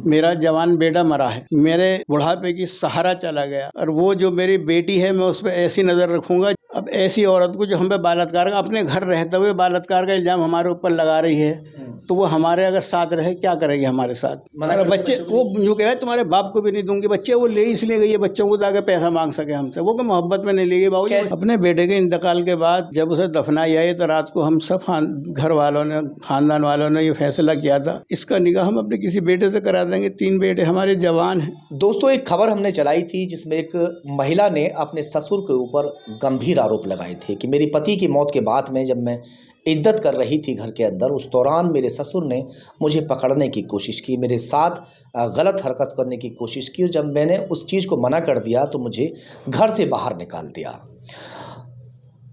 मेरा जवान बेटा मरा है, मेरे बुढ़ापे की सहारा चला गया, और वो जो मेरी बेटी है मैं उस पर ऐसी नज़र रखूँगा। अब ऐसी औरत को जो हम पे बलात्कार का, अपने घर रहते हुए बलात्कार का इल्ज़ाम हमारे ऊपर लगा रही है, तो वो हमारे अगर साथ रहे क्या करेगी हमारे साथ? अगर बच्चे वो जो कहे तुम्हारे बाप को भी नहीं दूंगी, बच्चे वो ले इसलिए गई है बच्चों को ताकि पैसा मांग सके हमसे, वो को मोहब्बत में नहीं ले गई। बाबूजी अपने बेटे के इंतकाल के बाद जब उसे दफनाई आई तो रात को हम सब घर वालों ने, खानदान वालों ने ये फैसला किया था इसका निकाह हम अपने किसी बेटे से करा देंगे। 3 बेटे हमारे जवान हैं। दोस्तों, एक खबर हमने चलाई थी जिसमें एक महिला ने अपने ससुर के ऊपर गंभीर आरोप लगाए थे कि मेरे पति की मौत के बाद में जब मैं इद्दत कर रही थी घर के अंदर, उस दौरान मेरे ससुर ने मुझे पकड़ने की कोशिश की, मेरे साथ गलत हरकत करने की कोशिश की, और जब मैंने उस चीज़ को मना कर दिया तो मुझे घर से बाहर निकाल दिया।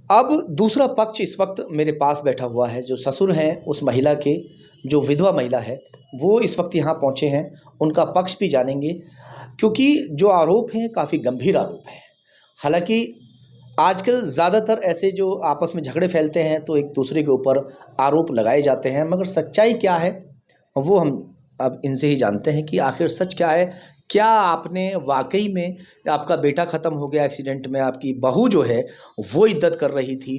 अब दूसरा पक्ष इस वक्त मेरे पास बैठा हुआ है, जो ससुर हैं उस महिला के, जो विधवा महिला है, वो इस वक्त यहाँ पहुँचे हैं। उनका पक्ष भी जानेंगे क्योंकि जो आरोप हैं काफ़ी गंभीर आरोप हैं। हालांकि आजकल ज़्यादातर ऐसे जो आपस में झगड़े फैलते हैं तो एक दूसरे के ऊपर आरोप लगाए जाते हैं, मगर सच्चाई क्या है वो हम अब इनसे ही जानते हैं कि आखिर सच क्या है। क्या आपने वाकई में, आपका बेटा ख़त्म हो गया एक्सीडेंट में, आपकी बहू जो है वो इद्दत कर रही थी,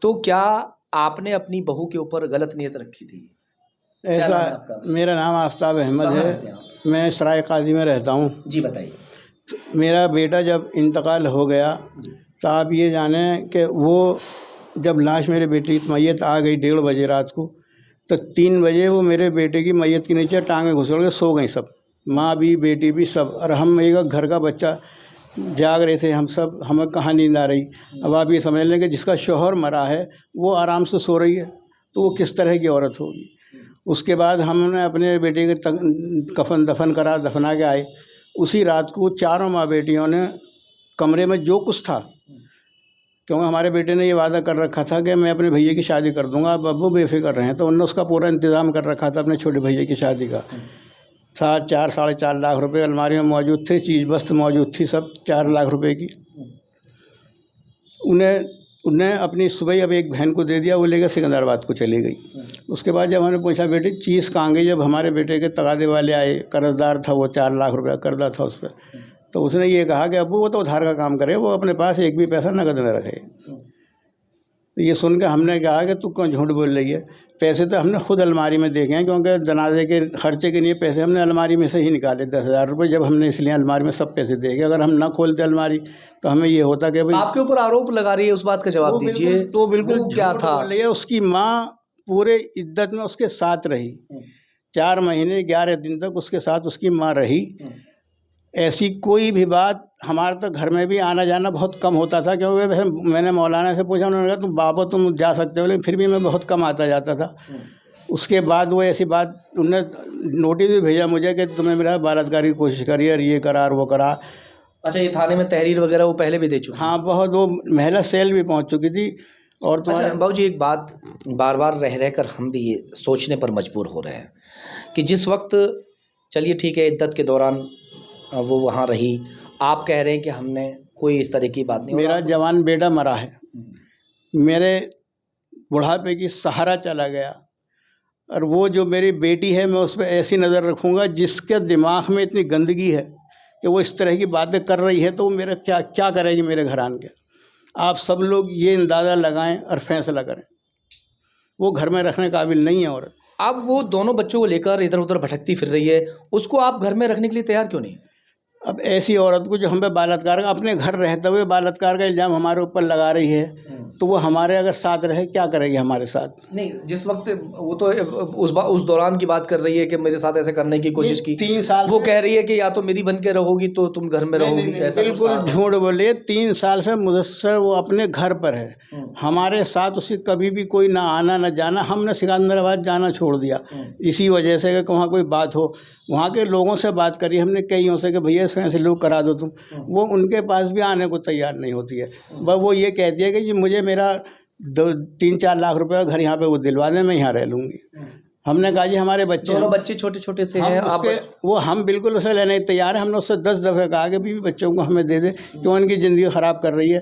तो क्या आपने अपनी बहू के ऊपर गलत नीयत रखी थी? ऐसा, मेरा नाम आफ्ताब अहमद है, मैं सराय काजी में रहता हूँ। जी बताइए। मेरा बेटा जब इंतकाल हो गया तो आप ये जाने कि वो जब लाश मेरे बेटे की मैयत आ गई 1:30 बजे रात को, तो 3 बजे वो मेरे बेटे की मैयत के नीचे टांगें घुसड़ के सो गई सब, माँ भी बेटी भी सब, और हम एक घर का बच्चा जाग रहे थे हम सब, हमें कहाँ नींद आ रही। अब आप ये समझ लें कि जिसका शौहर मरा है वो आराम से सो रही है, तो वो किस तरह की औरत होगी। उसके बाद हमने अपने बेटे के कफन दफन करा, दफना के आए। उसी रात को चारों माँ बेटियों ने कमरे में जो कुछ था, क्योंकि हमारे बेटे ने ये वादा कर रखा था कि मैं अपने भैया की शादी कर दूंगा, अब अब्बू बेफिक्र रहे हैं, तो उन्होंने उसका पूरा इंतज़ाम कर रखा था अपने छोटे भैया की शादी का। 4-4.5 लाख रुपए अलमारी में मौजूद थे, चीज़ वस्त मौजूद थी सब 4 लाख रुपए की। उन्हें अपनी सुबह अब एक बहन को दे दिया, वो लेकर सिकंदराबाद को चली गई। उसके बाद जब हमने पूछा बेटे चीज़ कहाँ गई, जब हमारे बेटे के तगादे वाले आए, कर्जदार था वो, 4 लाख रुपया कर्जा था उस पर, तो उसने ये कहा कि अब्बू वो तो उधार का काम करे, वो अपने पास एक भी पैसा नकद में रखे। ये सुन के हमने कहा कि तू क्यों झूठ बोल रही है, पैसे तो हमने खुद अलमारी में देखे हैं, क्योंकि जनाजे के खर्चे के लिए पैसे हमने अलमारी में से ही निकाले 10,000 रुपये, जब हमने इसलिए अलमारी में सब पैसे देखे। अगर हम ना खोलते अलमारी तो हमें ये होता कि भाई आपके ऊपर आरोप लगा रही है, उस बात का जवाब दीजिए। तो बिल्कुल क्या था? उसकी माँ पूरे इद्दत में उसके साथ रही, 4 महीने 11 दिन तक उसके साथ उसकी माँ रही। ऐसी कोई भी बात, हमारे तो घर में भी आना जाना बहुत कम होता था, क्योंकि वैसे मैंने मौलाना से पूछा, उन्होंने कहा तुम बाबा तुम जा सकते हो, लेकिन फिर भी मैं बहुत कम आता जाता था। उसके बाद वो ऐसी बात, उन्होंने नोटिस भी भेजा मुझे कि तुम्हें मेरा बलात्कार की कोशिश करी और ये करा और वो करा। अच्छा, ये थाने में तहरीर वगैरह वो पहले भी दे चुके? हाँ बहुत, वो महिला सेल भी पहुँच चुकी थी। और तो अच्छा बाबू जी, एक बात बार बार रह कर हम भी ये सोचने पर मजबूर हो रहे हैं कि जिस वक्त, चलिए ठीक है, इद्दत के दौरान वो वहाँ रही, आप कह रहे हैं कि हमने कोई इस तरह की बात नहीं। मेरा जवान बेटा मरा है, मेरे बुढ़ापे की सहारा चला गया, और वो जो मेरी बेटी है मैं उस पर ऐसी नज़र रखूँगा जिसके दिमाग में इतनी गंदगी है कि वो इस तरह की बातें कर रही है, तो वो मेरा क्या करेगी मेरे घर आन के। आप सब लोग ये अंदाज़ा लगाएं और फैसला करें, वो घर में रखने काबिल नहीं है औरत। अब वो दोनों बच्चों को लेकर इधर उधर भटकती फिर रही है, उसको आप घर में रखने के लिए तैयार क्यों नहीं? अब ऐसी औरत को जो हम पे बलात्कार का, अपने घर रहते हुए बलात्कार का इल्ज़ाम हमारे ऊपर लगा रही है, तो वो हमारे अगर साथ रहे क्या करेगी हमारे साथ? नहीं, जिस वक्त वो तो उस दौरान की बात कर रही है कि मेरे साथ ऐसे करने की कोशिश की, 3 साल वो कह रही है कि या तो मेरी बन के रहोगी तो तुम घर में रहोगी। ऐसा बिल्कुल झूठ बोले, 3 साल से मुदस्सर वो अपने घर पर है, हमारे साथ उसे कभी भी कोई ना आना ना जाना। हमने सिकंदराबाद जाना छोड़ दिया इसी वजह से कि वहाँ कोई बात हो। वहाँ के लोगों से बात करी हमने कईयों से कि भैया इस फैसले को करा दो तुम, वो उनके पास भी आने को तैयार नहीं होती है। बस वो ये कहती है कि जी मुझे मेरा 3-4 लाख रुपए का घर यहाँ पे वो दिलवा दें, मैं यहाँ रह लूँगी। हमने कहा जी हमारे दोनों बच्चे छोटे छोटे से हैं, वो हम बिल्कुल उसे लेने तैयार हैं। हमने उससे 10 दफ़े कहा कि भी बच्चों को हमें दे दे, क्यों उनकी ज़िंदगी ख़राब कर रही है।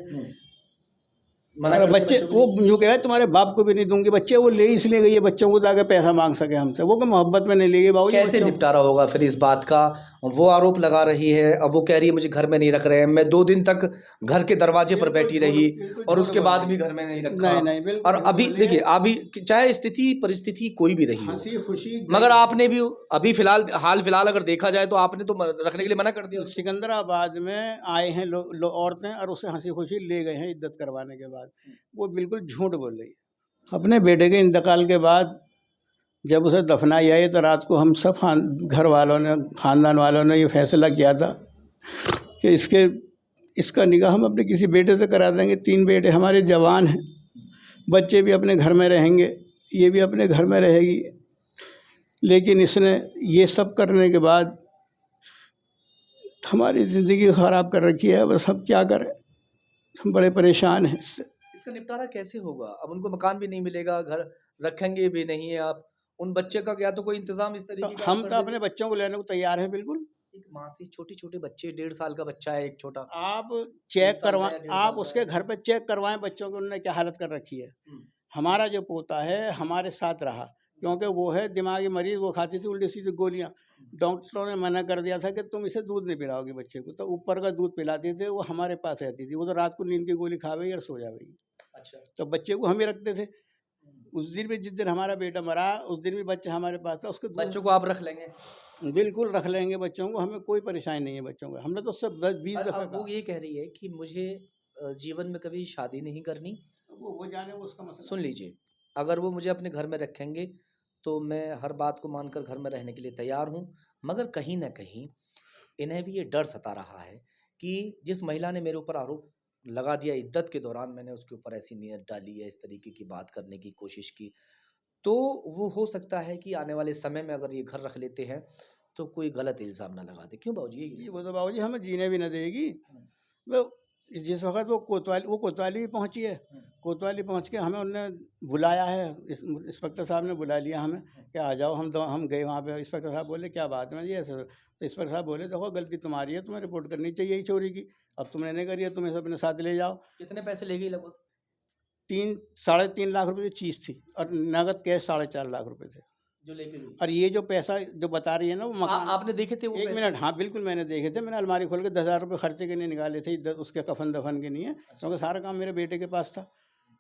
मना अरे करते बच्चे बच्चों के वो लिए? यूँ कहे तुम्हारे बाप को भी नहीं दूंगी, बच्चे वो ले इसलिए गई है बच्चों को ताकि पैसा मांग सके हमसे, वो को मोहब्बत में नहीं ले गई बाबूजी कैसे बच्चों। निपटारा होगा फिर इस बात का? वो आरोप लगा रही है, अब वो कह रही है मुझे घर में नहीं रख रहे हैं, मैं 2 दिन तक घर के दरवाजे पर बैठी रही बिल्कुल और झूठ उसके बोल बाद रही भी है। घर में नहीं रखा। नहीं नहीं और बिल्कुल झूठ अभी बोल रही देखिए, है। अभी चाहे स्थिति परिस्थिति कोई भी रही हो, हंसी खुशी मगर गई। आपने भी अभी फिलहाल हाल फिलहाल अगर देखा जाए तो आपने तो रखने के लिए मना कर दिया उसको। सिकंदराबाद में आए हैं औरतें और उसे हंसी खुशी ले गए हैं इज्जत करवाने के बाद। वो बिल्कुल झूठ बोल रही है। अपने बेटे के इंतकाल के बाद जब उसे दफनाई आई तो रात को हम सब घर वालों ने, ख़ानदान वालों ने ये फैसला किया था कि इसका निकाह हम अपने किसी बेटे से करा देंगे। 3 बेटे हमारे जवान हैं, बच्चे भी अपने घर में रहेंगे, ये भी अपने घर में रहेगी। लेकिन इसने ये सब करने के बाद हमारी ज़िंदगी ख़राब कर रखी है। बस हम क्या करें, हम बड़े परेशान हैं इससे। इसका निपटारा कैसे होगा? अब उनको मकान भी नहीं मिलेगा, घर रखेंगे भी नहीं है आप। उन बच्चे का या तो कोई इंतजाम इस तो तरीके का आप हम कर तो अपने देते। बच्चों को लेने को तैयार हैं बिल्कुल। एक मासी छोटे-छोटे बच्चे, 1.5 साल का बच्चा है एक छोटा, आप 1 चेक साल का करवा या 1.5 आप साल का उसके है। घर पे चेक करवाएं बच्चों की उन्होंने क्या हालत कर रखी है। हुँ, हमारा जो पोता है हमारे साथ रहा, क्योंकि वो है दिमागी मरीज़, वो खाती थी उल्टी सीधी गोलियाँ। डॉक्टरों ने मना कर दिया था कि तुम इसे दूध नहीं पिलाओगी बच्चे को, तो ऊपर का दूध पिलाते थे, वो हमारे पास रहती थी। वो तो रात को नींद की गोली खावेगी और सो जावेगी, अच्छा। तो बच्चे को हम ही रखते थे। हुँ, उस दिन भी, जिस दिन हमारा बेटा मरा, उस दिन भी बच्चा हमारे पास था, उसके बच्चों दूध को आप रख लेंगे। बिल्कुल रख लेंगे बच्चों को, हमें कोई परेशानी नहीं है बच्चों को। हमने तो सब 10-20 दफ़ा अब वो कहा। ये कह रही है कि मुझे जीवन में कभी शादी नहीं करनी। वो जाने, वो उसका मसला सुन है। लीजिए, अगर वो मुझे अपने घर में रखेंगे, तो मैं हर बात को मानकर घर में रहने के लिए तैयार हूँ। मगर कहीं न कहीं इन्हें भी ये डर सता रहा है कि जिस महिला ने मेरे ऊपर आरोप लगा दिया इद्दत के दौरान, मैंने उसके ऊपर ऐसी नीयत डाली है, इस तरीके की बात करने की कोशिश की, तो वो हो सकता है कि आने वाले समय में अगर ये घर रख लेते हैं, तो कोई गलत इल्ज़ाम ना लगा दे। क्यों बाबूजी? जी, वो तो बाबूजी हमें जीने भी ना देगी। हुँ, वो जिस वक़्त वो कोतवाली भी पहुँची है, हुँ, कोतवाली पहुँच के हमें उन्होंने बुलाया है, इंस्पेक्टर साहब ने बुला लिया हमें हुँ, कि आ जाओ। हम गए वहाँ पे, इंस्पेक्टर साहब बोले क्या बात है जी ऐसे? तो इंस्पेक्टर साहब बोले देखो गलती तुम्हारी है, तुम्हें रिपोर्ट करनी चाहिए ही चोरी की, अब तुमने नहीं करी है, तुम इसे अपने साथ ले जाओ। कितने पैसे ले गई लगभग? 3 साढ़े 3 लाख रुपए की चीज़ थी और नकद कैश 4.5 लाख रुपए थे। जो लेके गई? और ये जो पैसा जो बता रही है ना वो मकान। आपने देखे थे वो 1 पैसे? मिनट, हाँ, बिल्कुल मैंने देखे थे। मैंने अलमारी खोल के 10,000 रुपए खर्चे के लिए निकाले थे, उसके कफ़न-दफ़न के लिए, अच्छा। क्योंकि सारा काम मेरे बेटे के पास था।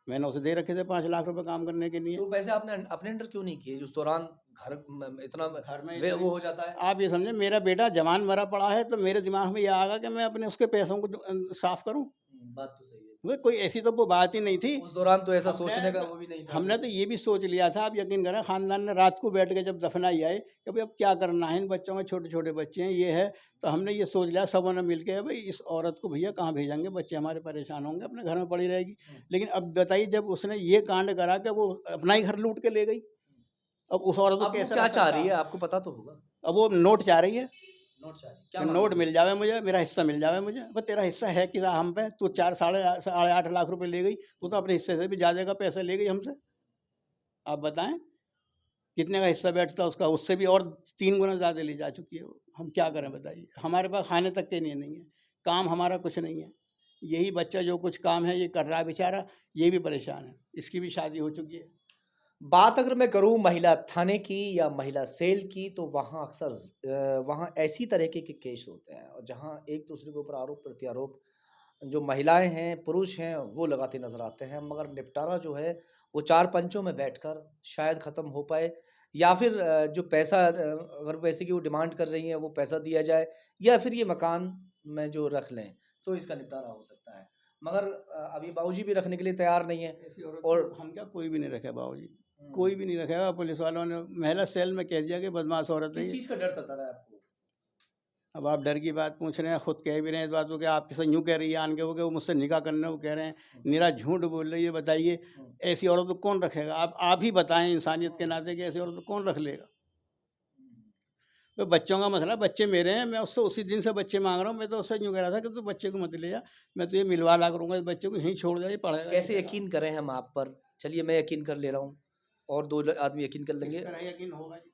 मैंने उसे दे रखे थे 5 लाख रुपए काम करने के लिए। तो पैसे आपने अपने अंडर क्यों नहीं किए? उस दौरान घर में इतना घर में वे इतने, वो हो जाता है। आप ये समझें मेरा बेटा जवान मरा पड़ा है, तो मेरे दिमाग में ये आ गया कि मैं अपने उसके पैसों को साफ़ करूँ। बात तो सही है। वो कोई ऐसी तो वो बात ही नहीं थी। उस दौरान तो ऐसा हमने सोचने का वो भी नहीं था हमने फिर। तो ये भी सोच लिया था, आप यकीन करें, ख़ानदान ने रात को बैठ के जब दफनाई आए कि भाई अब क्या करना है, इन बच्चों में छोटे-छोटे बच्चे हैं, ये है, तो हमने ये सोच लिया सबों ने मिल के भाई इस औरत को भैया कहाँ भेजेंगे, बच्चे हमारे परेशान होंगे, अपने घर में पड़ी रहेगी। लेकिन अब बताइए जब उसने ये कांड करा कि वो अपना ही घर लूट के ले गई, अब उस औरत को अब वो कैसे क्या रख चाह सकता रही है है? आपको पता तो होगा? अब वो नोट चाह रही है नोट चाह रही है। क्या कि माँग नोट रही है? मिल जावे मुझे, मेरा हिस्सा मिल जावे मुझे। बस तेरा हिस्सा है कि हम पे, तू 4 साढ़े 8 लाख रुपए ले गई, तू तो अपने हिस्से से भी ज़्यादा का पैसा ले गई हमसे। आप बताएँ कितने का हिस्सा बैठता उसका, उससे भी और 3 गुना ज़्यादा ले जा चुकी है वो। हम क्या करें बताइए? हमारे पास खाने तक के लिए नहीं है, काम हमारा कुछ नहीं है। यही बच्चा जो कुछ काम है ये कर रहा है बेचारा, ये भी परेशान है। इसकी भी शादी हो चुकी है। बात अगर मैं करूँ महिला थाने की या महिला सेल की, तो वहाँ अक्सर वहाँ ऐसी तरीके के केस होते हैं और जहाँ एक दूसरे के ऊपर आरोप प्रत्यारोप जो महिलाएं हैं, पुरुष हैं, वो लगाते नज़र आते हैं। मगर निपटारा जो है वो 4 पंचों में बैठकर शायद ख़त्म हो पाए, या फिर जो पैसा अगर पैसे की वो डिमांड कर रही हैं वो पैसा दिया जाए, या फिर ये मकान में जो रख लें, तो इसका निपटारा हो सकता है। मगर अभी बाबूजी भी रखने के लिए तैयार नहीं है। ऐसी औरत और को हम क्या कोई भी नहीं रखे बाबूजी, हुँ, कोई भी नहीं रखेगा। पुलिस वालों ने महिला सेल में कह दिया कि बदमाश औरत है किस ये। चीज़ का डर सता रहा है आपको? अब आप डर की बात पूछ रहे हैं, खुद कह भी रहे हैं इस बात को कि आप किसे यूँ कह रही है आन के वो कि वो मुझसे निकाह करने को कह रहे हैं, हुँ, निरा झूठ बोल रही है। बताइए हुँ, ऐसी औरत को कौन रखेगा? आप ही बताएं इंसानियत के नाते कि ऐसी औरत को कौन रख लेगा? हुँ। तो बच्चों का मसला, बच्चे मेरे हैं, मैं उससे उसी दिन से बच्चे मांग रहा हूँ। मैं तो उससे यूँ कह रहा था कि तू बच्चे को मत ले जा, मैं तुझे मिलवा ला करूँगा, इस बच्चे को यहीं छोड़ दे, ये पढ़ेगा कैसे लिखेगा। यकीन करें हम आप पर? चलिए मैं यकीन कर ले रहा हूँ और 2 आदमी यकीन कर किस लेंगे। तरह यकीन होगा जी?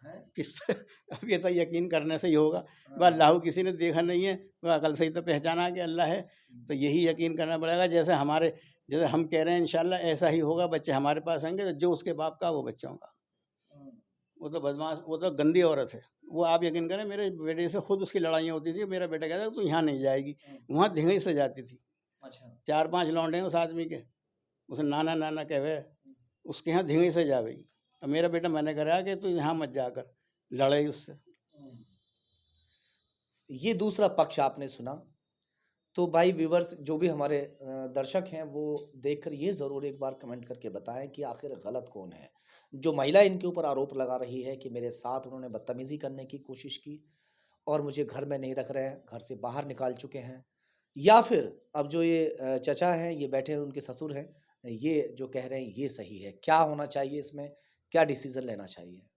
हैं? किस तरह अब ये तो यकीन करने से ही होगा। हाँ, वह अल्लाह को किसी ने देखा नहीं है, वह अकल से ही तो पहचाना कि अल्लाह है। हुँ, तो यही यकीन करना पड़ेगा। जैसे हमारे जैसे हम कह रहे हैं इंशाल्लाह ऐसा ही होगा, बच्चे हमारे पास आएंगे, तो जो उसके बाप का वो बच्चा होगा। वो तो बदमाश, वो तो गंदी औरत है। वो आप यकीन करें, मेरे बेटे से खुद उसकी लड़ाइयाँ होती थी। मेरा बेटा कहता तू यहाँ नहीं जाएगी, वहाँ धिंगई से जाती थी। अच्छा। 4-5 लौंडे हैं उस आदमी के, उसे नाना नाना कहवे, उसके यहाँ धिंगई से जावेगी। तो मेरा बेटा मैंने कहा कि तू यहाँ मत जाकर लड़ाई उससे। ये दूसरा पक्ष आपने सुना। तो भाई व्यूवर्स, जो भी हमारे दर्शक हैं, वो देखकर ये ज़रूर एक बार कमेंट करके बताएं कि आखिर गलत कौन है। जो महिला इनके ऊपर आरोप लगा रही है कि मेरे साथ उन्होंने बदतमीज़ी करने की कोशिश की और मुझे घर में नहीं रख रहे हैं, घर से बाहर निकाल चुके हैं, या फिर अब जो ये चचा हैं, ये बैठे हैं, उनके ससुर हैं, ये जो कह रहे हैं ये सही है। क्या होना चाहिए इसमें? क्या डिसीज़न लेना चाहिए?